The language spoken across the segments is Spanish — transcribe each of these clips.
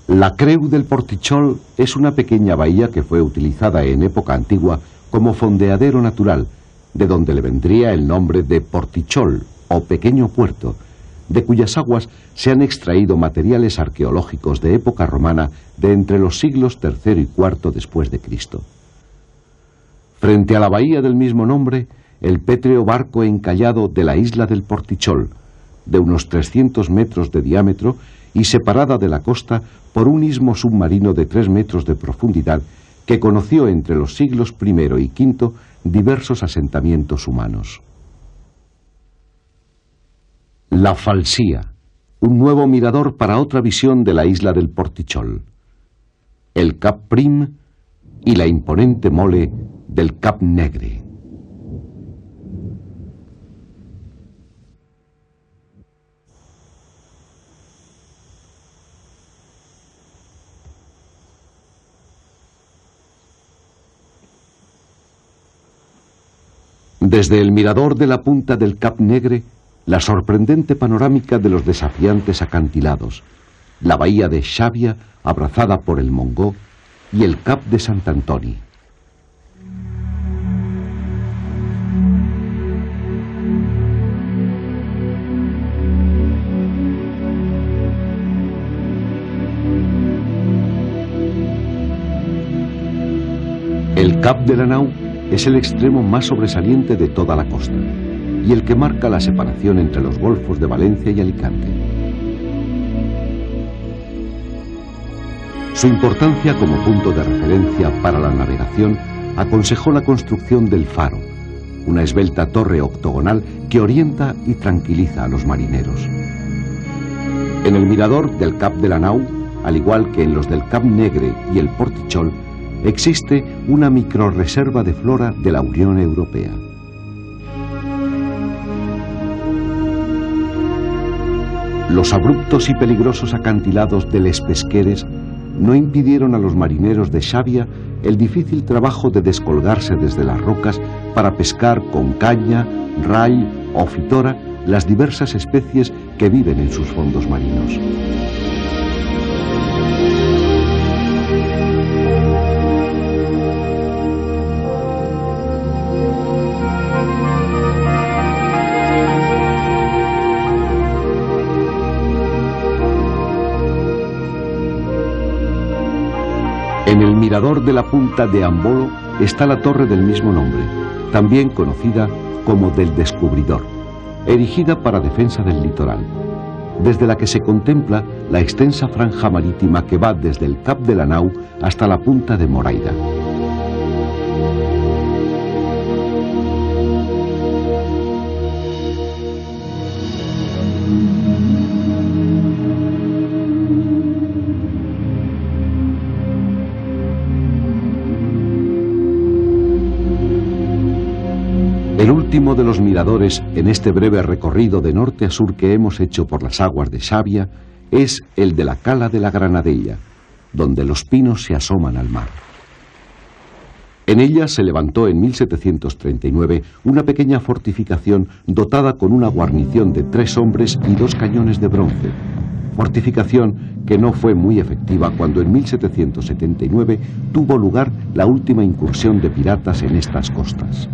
La Creu del Portichol es una pequeña bahía que fue utilizada en época antigua como fondeadero natural, de donde le vendría el nombre de Portichol o pequeño puerto, de cuyas aguas se han extraído materiales arqueológicos de época romana de entre los siglos III y IV después de Cristo. Frente a la bahía del mismo nombre, el pétreo barco encallado de la isla del Portichol, de unos 300 metros de diámetro y separada de la costa por un istmo submarino de 3 metros de profundidad que conoció entre los siglos I y V diversos asentamientos humanos. La Falsía, un nuevo mirador para otra visión de la isla del Portichol. El Cap Prim y la imponente mole del Cap Negre. Desde el mirador de la punta del Cap Negre, la sorprendente panorámica de los desafiantes acantilados, la bahía de Xàbia abrazada por el Montgó y el Cap de Sant Antoni. El Cap de la Nau es el extremo más sobresaliente de toda la costa y el que marca la separación entre los golfos de Valencia y Alicante. Su importancia como punto de referencia para la navegación aconsejó la construcción del faro, una esbelta torre octogonal que orienta y tranquiliza a los marineros. En el mirador del Cap de la Nau, al igual que en los del Cap Negre y el Portichol, existe una microrreserva de flora de la Unión Europea. Los abruptos y peligrosos acantilados de Les Pesqueres no impidieron a los marineros de Xàbia el difícil trabajo de descolgarse desde las rocas para pescar con caña, ray o fitora las diversas especies que viven en sus fondos marinos. En el mirador de la punta de Ambolo está la torre del mismo nombre, también conocida como del Descubridor, erigida para defensa del litoral, desde la que se contempla la extensa franja marítima que va desde el Cap de la Nau hasta la punta de Moraira. El último de los miradores en este breve recorrido de norte a sur que hemos hecho por las aguas de Xàbia es el de la Cala de la Granadella, donde los pinos se asoman al mar. En ella se levantó en 1739 una pequeña fortificación dotada con una guarnición de 3 hombres y 2 cañones de bronce, fortificación que no fue muy efectiva cuando en 1779 tuvo lugar la última incursión de piratas en estas costas.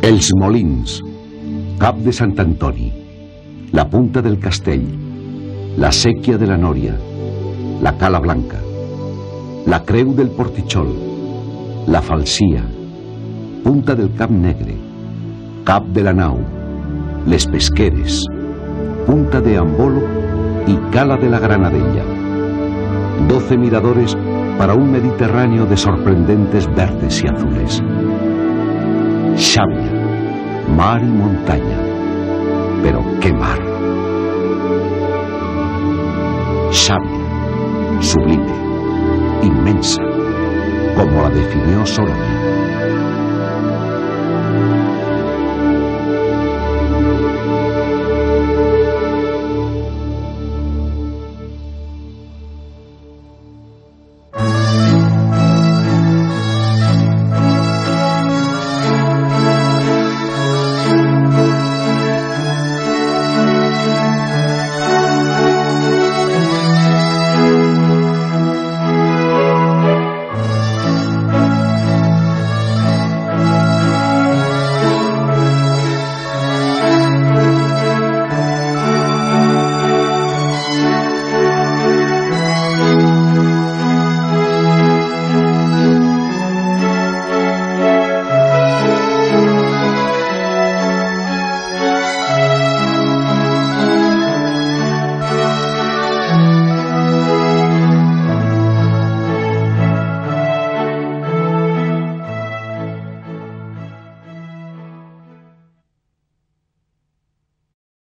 Els Molins, Cap de Sant Antoni, la Punta del Castell, la Séquia de la Nòria, la Cala Blanca, la Creu del Portichol, la Falsía, Punta del Cap Negre, Cap de la Nau, Les Pesqueres, Punta de Ambolo y Cala de la Granadella. 12 miradores para un Mediterráneo de sorprendentes verdes y azules. Xàbia, mar y montaña, pero qué mar. Xàbia, sublime, inmensa, como la definió Solón.